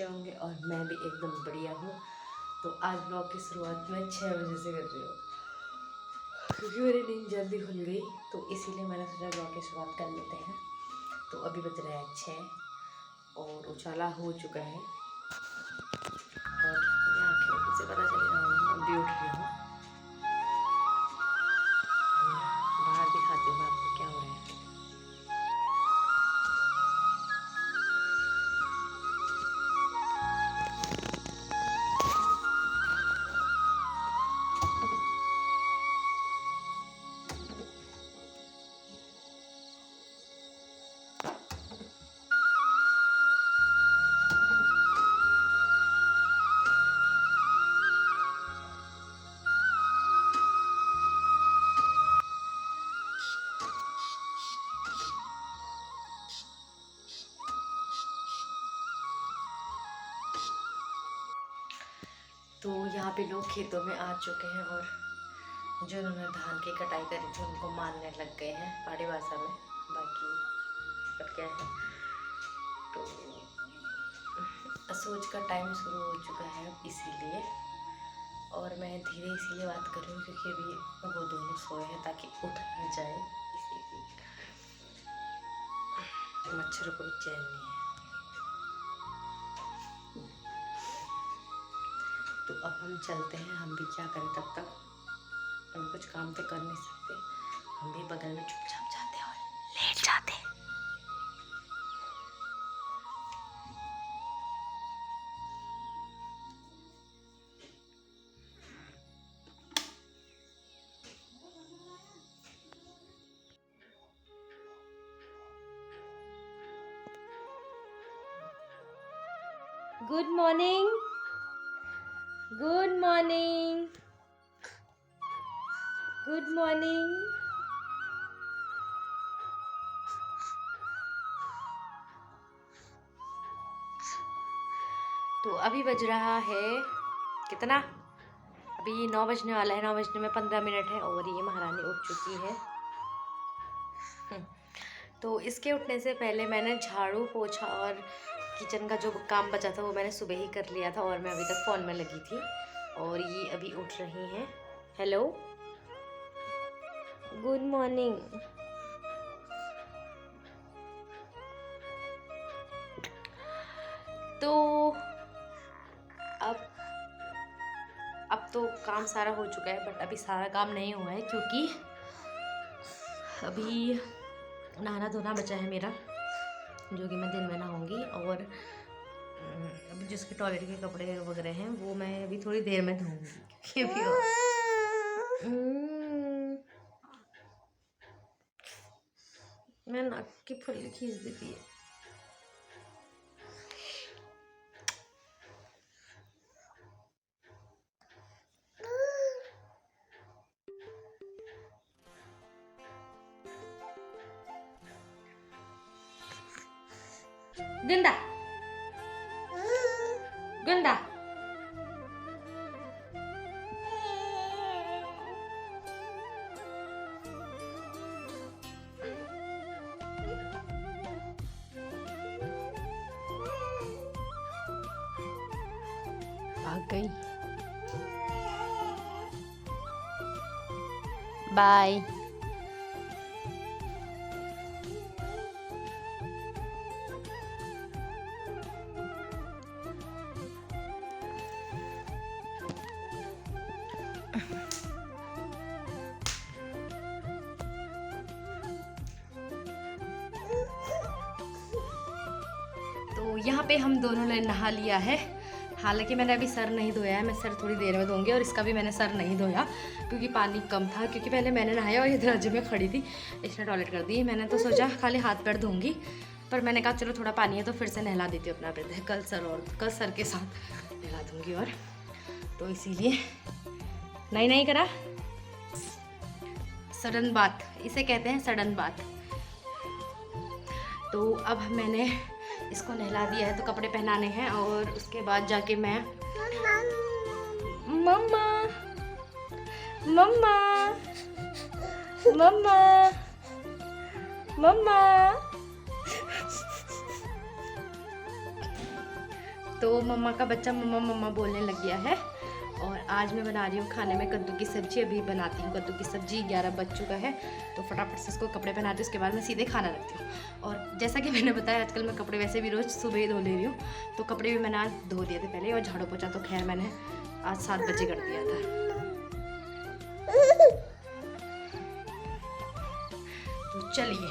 अच्छे होंगे और मैं भी एकदम बढ़िया हूँ। तो आज ब्लॉग की शुरुआत मैं 6 बजे से कर रही हूँ क्योंकि मेरी नींद जल्दी खुल गई, तो इसीलिए मैंने सोचा ब्लॉग की शुरुआत कर लेते हैं। तो अभी बज रहे हैं 6 और उजाला हो चुका है और मेरी आँखें से पता चल रहा हूँ अभी उठ रही हूँ। बाहर दिखाती हूँ मैं आपको क्या हो रहा है। तो यहाँ पे लोग खेतों में आ चुके हैं और जो उन्होंने धान की कटाई करी थी उनको मारने लग गए हैं पहाड़ी भाषा में। बाकी पर क्या है, तो सोच का टाइम शुरू हो चुका है अब इसीलिए, और मैं धीरे इसीलिए बात कर रही हूँ क्योंकि अभी वो दोनों सोए हैं ताकि उठ न जाए, इसीलिए मच्छर को भी चैन नहीं है। तो अब हम चलते हैं, हम भी क्या करें तब तक, हम कुछ काम तो कर नहीं सकते, हम भी बगल में चुपचाप जाते हैं और लेट जाते हैं। Good morning, good morning, good morning. तो अभी बज रहा है कितना, अभी 9 बजने वाला है, 9 बजने में 15 मिनट है और ये महारानी उठ चुकी है। तो इसके उठने से पहले मैंने झाड़ू पोछा और किचन का जो काम बचा था वो मैंने सुबह ही कर लिया था और मैं अभी तक फ़ोन में लगी थी और ये अभी उठ रही हैं। Hello, good morning. तो अब तो काम सारा हो चुका है, बट अभी सारा काम नहीं हुआ है क्योंकि अभी नहाना धोना बचा है मेरा, जो कि मैं दिन में नहाऊंगी, और अभी जिसके टॉयलेट के कपड़े वगैरह हैं वो मैं अभी थोड़ी देर में धोऊंगी क्योंकि मैं नाक की फुल्ली खींच देती है। गंदा गंदा भाग गई। बाय। तो यहाँ पे हम दोनों ने नहा लिया है, हालांकि मैंने अभी सर नहीं धोया है, मैं सर थोड़ी देर में धोऊंगी, और इसका भी मैंने सर नहीं धोया क्योंकि पानी कम था, क्योंकि पहले मैंने नहाया और इधर अजय में खड़ी थी, इसने टॉयलेट कर दी। मैंने तो सोचा खाली हाथ पैर धोऊंगी, पर मैंने कहा चलो थोड़ा पानी है तो फिर से नहला देती हूँ अपना ब्रदर, कल सर के साथ नहला दूँगी। और तो इसीलिए नहीं करा, सडन बात इसे कहते हैं, सडन बात। तो अब मैंने इसको नहला दिया है तो कपड़े पहनाने हैं और उसके बाद जाके मैं मम्मा मम्मा मम्मा मम्मा तो मम्मा का बच्चा मम्मा मम्मा बोलने लग गया है। और आज मैं बना रही हूँ खाने में कद्दू की सब्ज़ी। अभी बनाती हूँ कद्दू की सब्ज़ी, 11 बज चुका है, तो फटाफट से इसको कपड़े पहनाती हूँ, उसके बाद मैं सीधे खाना रखती हूँ। और जैसा कि मैंने बताया आजकल मैं कपड़े वैसे भी रोज़ सुबह ही धो ले रही हूँ, तो कपड़े भी मैंने आज धो दिए थे पहले, और झाड़ू पोछा तो खैर मैंने आज 7 बजे कर दिया था। तो चलिए,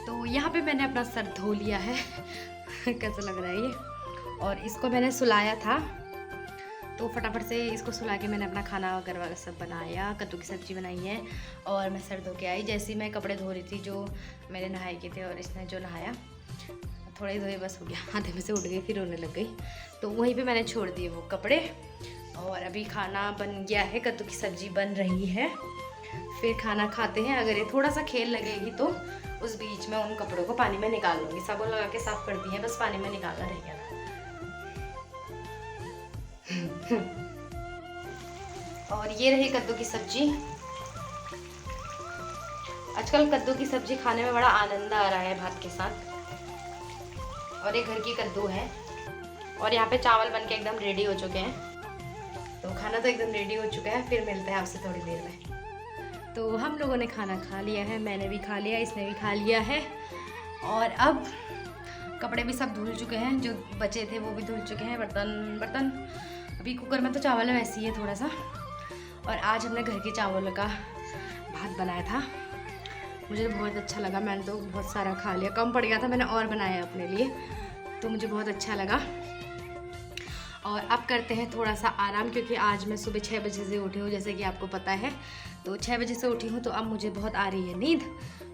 तो यहाँ पे मैंने अपना सर धो लिया है कैसा लग रहा है ये, और इसको मैंने सुलाया था, तो फटाफट से इसको सुला के मैंने अपना खाना वगैरह सब बनाया, कद्दू की सब्ज़ी बनाई है, और मैं सर धो के आई। जैसे ही मैं कपड़े धो रही थी जो मैंने नहाए के थे, और इसने जो नहाया थोड़े ही धोए बस हो गया, आधे में से उठ गई, फिर रोने लग गई, तो वहीं पे मैंने छोड़ दिए वो कपड़े। और अभी खाना बन गया है, कद्दू की सब्ज़ी बन रही है, फिर खाना खाते हैं। अगर ये थोड़ा सा खेल लगेगी तो उस बीच में उन कपड़ों को पानी में निकाल लूँगी। साबुन लगा के साफ़ कर दी है, बस पानी में निकालना रह गया था। और ये रही कद्दू की सब्जी। आजकल कद्दू की सब्जी खाने में बड़ा आनंद आ रहा है भात के साथ। और ये घर की कद्दू है, और यहाँ पे चावल बन के एकदम रेडी हो चुके हैं, तो खाना तो एकदम रेडी हो चुका है। फिर मिलते हैं आपसे थोड़ी देर में। तो हम लोगों ने खाना खा लिया है, मैंने भी खा लिया, इसने भी खा लिया है, और अब कपड़े भी सब धुल चुके हैं, जो बचे थे वो भी धुल चुके हैं। बर्तन अभी कुकर में तो चावल वैसे ही है थोड़ा सा। और आज हमने घर के चावल का भात बनाया था, मुझे बहुत अच्छा लगा। मैंने तो बहुत सारा खा लिया, कम पड़ गया था, मैंने और बनाया अपने लिए, तो मुझे बहुत अच्छा लगा। और अब करते हैं थोड़ा सा आराम, क्योंकि आज मैं सुबह 6 बजे से उठी हूँ, जैसे कि आपको पता है। तो 6 बजे से उठी हूँ, तो अब मुझे बहुत आ रही है नींद।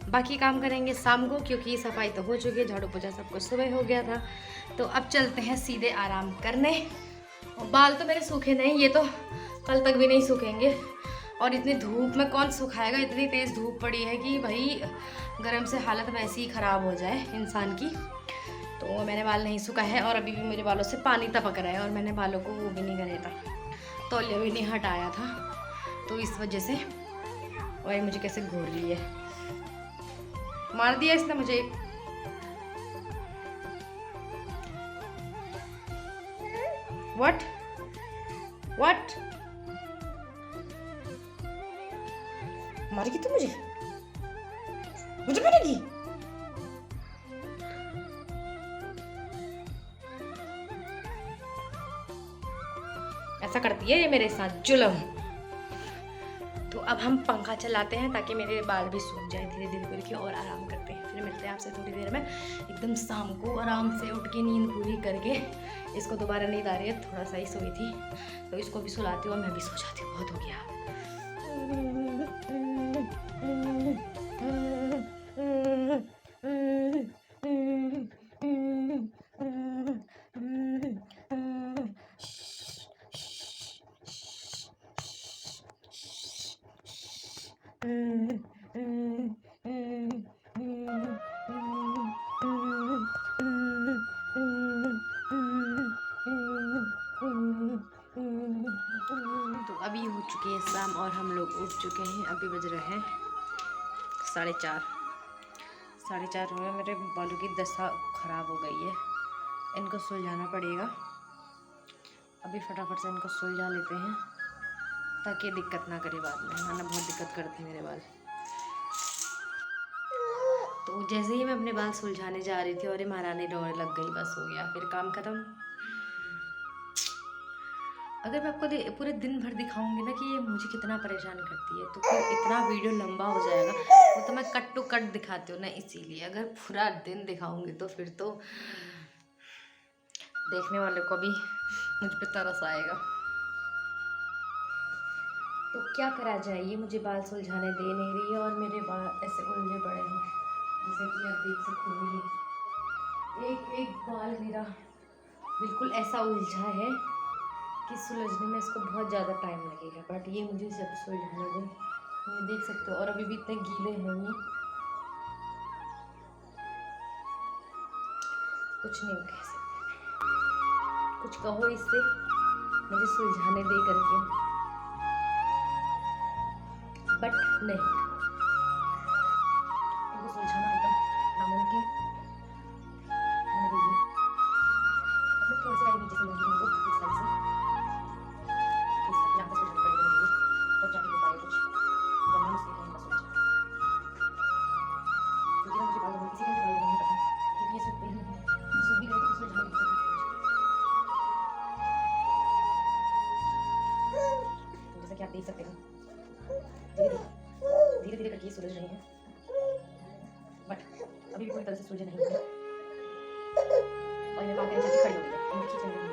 बाकी काम करेंगे शाम को, क्योंकि सफाई तो हो चुकी है, झाड़ू पोछा सब कुछ सुबह हो गया था। तो अब चलते हैं सीधे आराम करने। और बाल तो मेरे सूखे नहीं, ये तो कल तक भी नहीं सूखेंगे। और इतनी धूप में कौन सुखाएगा, इतनी तेज़ धूप पड़ी है कि भाई गर्म से हालत वैसे ही ख़राब हो जाए इंसान की। तो मैंने बाल नहीं सूखा है, और अभी भी मेरे बालों से पानी टपक रहा है, और मैंने बालों को वो भी नहीं कराया था, तौलिया भी नहीं हटाया था, तो इस वजह से। और मुझे कैसे घूर रही है, मार दिया इसने मुझे। व्हाट मारेगी तू मुझे मारेगी? ऐसा करती है ये मेरे साथ जुल्म। तो अब हम पंखा चलाते हैं ताकि मेरे बाल भी सूख जाए धीरे धीरे करके, और आराम करते हैं। फिर मिलते हैं आपसे थोड़ी देर में, एकदम शाम को आराम से उठ के नींद पूरी करके। इसको दोबारा नींद आ रही है, थोड़ा सा ही सोई थी, तो इसको भी सुलाती हूँ और मैं भी सो जाती हूँ, बहुत हो गया। तो अभी हो चुकी है शाम, और हम लोग उठ चुके हैं। अभी बज रहे हैं 4:30 हुए। मेरे बालों की दशा ख़राब हो गई है, इनको सुलझाना पड़ेगा। अभी फटाफट से इनको सुलझा लेते हैं, ताकि दिक्कत ना करे बाद में, वरना बहुत दिक्कत करते हैं मेरे बाल। तो जैसे ही मैं अपने बाल सुलझाने जा रही थी, और ये महारानी रोने लग गई, बस हो गया, फिर काम खत्म। अगर मैं आपको पूरे दिन भर दिखाऊंगी ना कि ये मुझे कितना परेशान करती है, तो फिर इतना वीडियो लंबा हो जाएगा। वो तो मैं कट टू कट दिखाती हूँ ना, इसीलिए अगर पूरा दिन दिखाऊंगी तो फिर तो देखने वाले को भी मुझ पे तरस आएगा। तो क्या करा जाए, ये मुझे बाल सुलझाने दे नहीं रही है, और मेरे बाल ऐसे उलझे पड़े हैं, जैसे कि आप देख सकते हो। एक एक बाल मेरा बिल्कुल ऐसा उलझा है कि सुलझने में इसको बहुत ज़्यादा टाइम लगेगा, बट ये मुझे जब सुलझाने दें। ये देख सकते हो, और अभी भी इतने गीले हैं ये, कुछ नहीं कह सकते। कुछ कहो इससे, मुझे सुलझाने दे करके, बट नहीं, इनको सुलझाना एकदम नामुमकिन। देख सकते हो धीरे धीरे करके सूरज रहे हैं, बट अभी भी पूरी तरह से सूरज नहीं है। और ये बातें जाके खड़ी हो गई है, तो मैं खींच रही हूँ।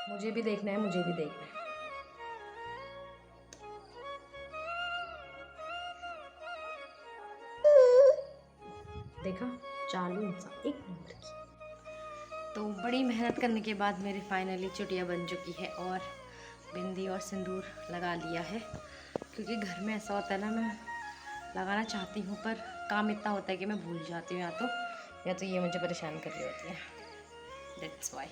मुझे भी देखना है, मुझे भी देखना है। देखा, चालू इंसान 1 नंबर की। तो बड़ी मेहनत करने के बाद मेरी फाइनली चुटिया बन चुकी है और बिंदी और सिंदूर लगा लिया है। क्योंकि घर में ऐसा होता है ना, मैं लगाना चाहती हूँ पर काम इतना होता है कि मैं भूल जाती हूँ, या तो ये मुझे परेशान कर रही होती है, दैट्स वाई।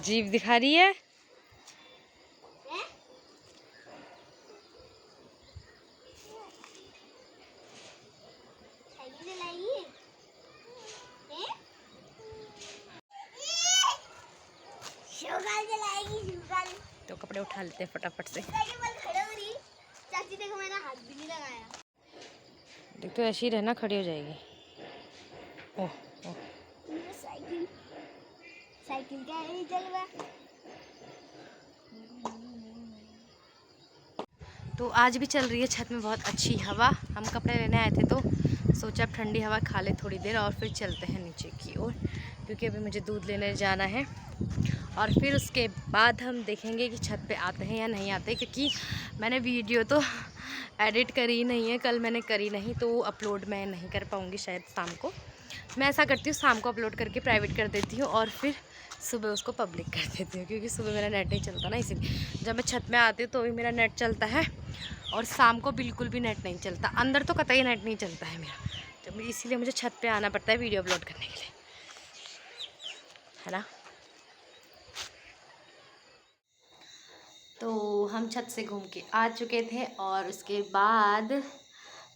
जीभ दिखा रही है। तो कपड़े उठा लेते हैं फटाफट से। चाची देखो, मैंने हाथ भी नहीं लगाया। देख तो ऐसी ही रहना, खड़ी हो जाएगी। ओह ओह, साइकिल साइकिल क्या है जलवा। तो आज भी चल रही है छत में बहुत अच्छी हवा। हम कपड़े लेने आए थे तो सोचा अब ठंडी हवा खा ले थोड़ी देर और फिर चलते हैं नीचे की ओर, क्योंकि अभी मुझे दूध लेने जाना है। और फिर उसके बाद हम देखेंगे कि छत पे आते हैं या नहीं आते, क्योंकि मैंने वीडियो तो एडिट करी नहीं है, कल मैंने करी नहीं तो अपलोड मैं नहीं कर पाऊँगी शायद शाम को। मैं ऐसा करती हूँ, शाम को अपलोड करके प्राइवेट कर देती हूँ और फिर सुबह उसको पब्लिक कर देती हूँ, क्योंकि सुबह मेरा नेट नहीं चलता ना, इसीलिए जब मैं छत में आती हूँ तो भी मेरा नेट चलता है और शाम को बिल्कुल भी नेट नहीं चलता। अंदर तो कतई नेट नहीं चलता है मेरा, तो इसीलिए मुझे छत पे आना पड़ता है वीडियो अपलोड करने के लिए, है ना। तो हम छत से घूम के आ चुके थे और उसके बाद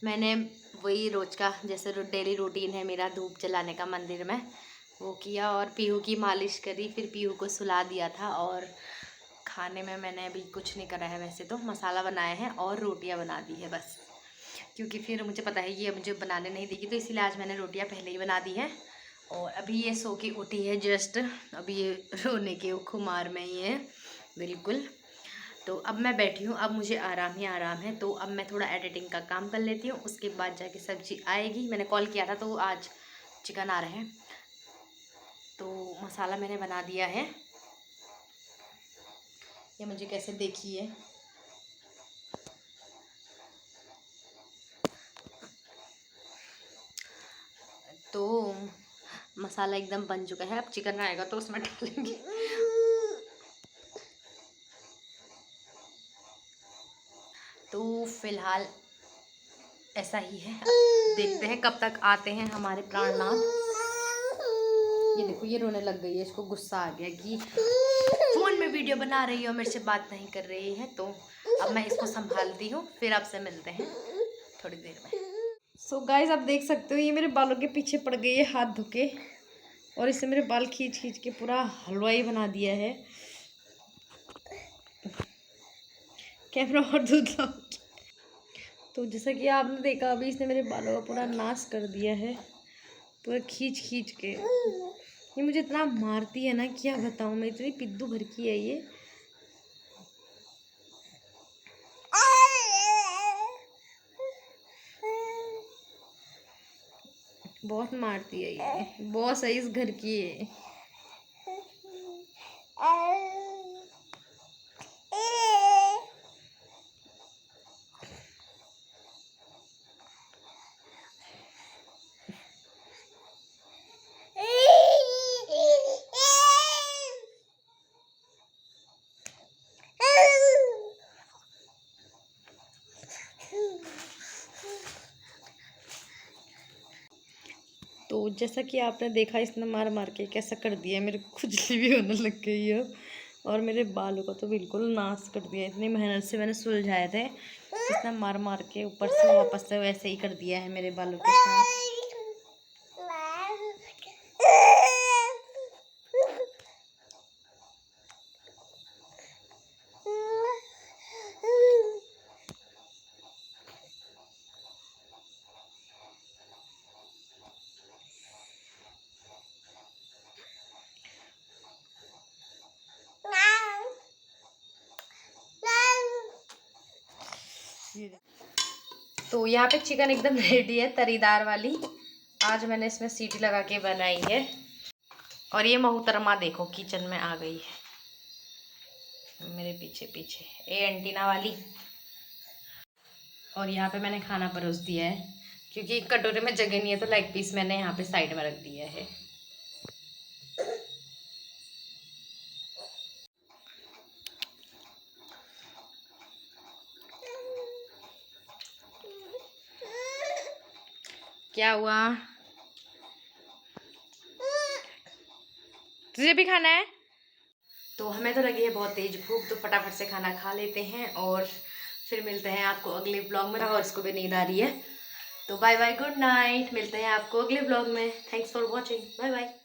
मैंने वही रोज़ का जैसे डेली रूटीन है मेरा, धूप जलाने का मंदिर में, वो किया और पीहू की मालिश करी, फिर पीहू को सुला दिया था। और खाने में मैंने अभी कुछ नहीं करा है, वैसे तो मसाला बनाया है और रोटियां बना दी है बस, क्योंकि फिर मुझे पता है ये मुझे बनाने नहीं देगी, तो इसीलिए आज मैंने रोटियां पहले ही बना दी है। और अभी ये सो के उठी है जस्ट, अभी ये रोने के खुमार में ही है बिल्कुल। तो अब मैं बैठी हूँ, अब मुझे आराम ही आराम है, तो अब मैं थोड़ा एडिटिंग का काम कर लेती हूँ, उसके बाद जाके सब्जी आएगी। मैंने कॉल किया था तो आज चिकन आ रहा है, तो मसाला मैंने बना दिया है। ये मुझे कैसे देखिए, तो मसाला एकदम बन चुका है। अब चिकन आएगा तो उसमें डालेंगे। तो फिलहाल ऐसा ही है, अब देखते हैं कब तक आते हैं हमारे प्राणनाथ। ये देखो, ये रोने लग गई है, इसको गुस्सा आ गया कि फ़ोन में वीडियो बना रही हो, मेरे से बात नहीं कर रही है। तो अब मैं इसको संभालती हूँ, फिर आपसे मिलते हैं थोड़ी देर में। सो गाइस, आप देख सकते हो ये मेरे बालों के पीछे पड़ गई है हाथ धोके, और इससे मेरे बाल खींच खींच के पूरा हलवाई बना दिया है। कैमरा और दूध लाओ। तो जैसा कि आपने देखा, अभी इसने मेरे बालों का पूरा नाश कर दिया है, पूरा खींच खींच के। ये मुझे इतना मारती है ना, क्या बताऊँ मैं, इतनी पिद्दू भर की है ये। बहुत मारती है ये, बॉस है इस घर की है। जैसा कि आपने देखा इसने मार मार के कैसा कर दिया, मेरे को खुजली भी होने लग गई है और मेरे बालों को तो बिल्कुल नाश कर दिया। इतनी मेहनत से मैंने सुलझाए थे, इसने मार मार के ऊपर से वापस से वैसे ही कर दिया है मेरे बालों के साथ। तो यहाँ पे चिकन एकदम रेडी है, तरीदार वाली। आज मैंने इसमें सीटी लगा के बनाई है। और ये मोहतरमा देखो किचन में आ गई है मेरे पीछे पीछे, ये एंटीना वाली। और यहाँ पे मैंने खाना परोस दिया है, क्योंकि कटोरे में जगह नहीं है तो लेग पीस मैंने यहाँ पे साइड में रख दिया है। क्या हुआ, तुझे भी खाना है? तो हमें तो लगी है बहुत तेज भूख, तो फटाफट से खाना खा लेते हैं और फिर मिलते हैं आपको अगले ब्लॉग में। और इसको भी नींद आ रही है, तो बाय बाय, गुड नाइट। मिलते हैं आपको अगले ब्लॉग में। Thanks for watching, bye bye.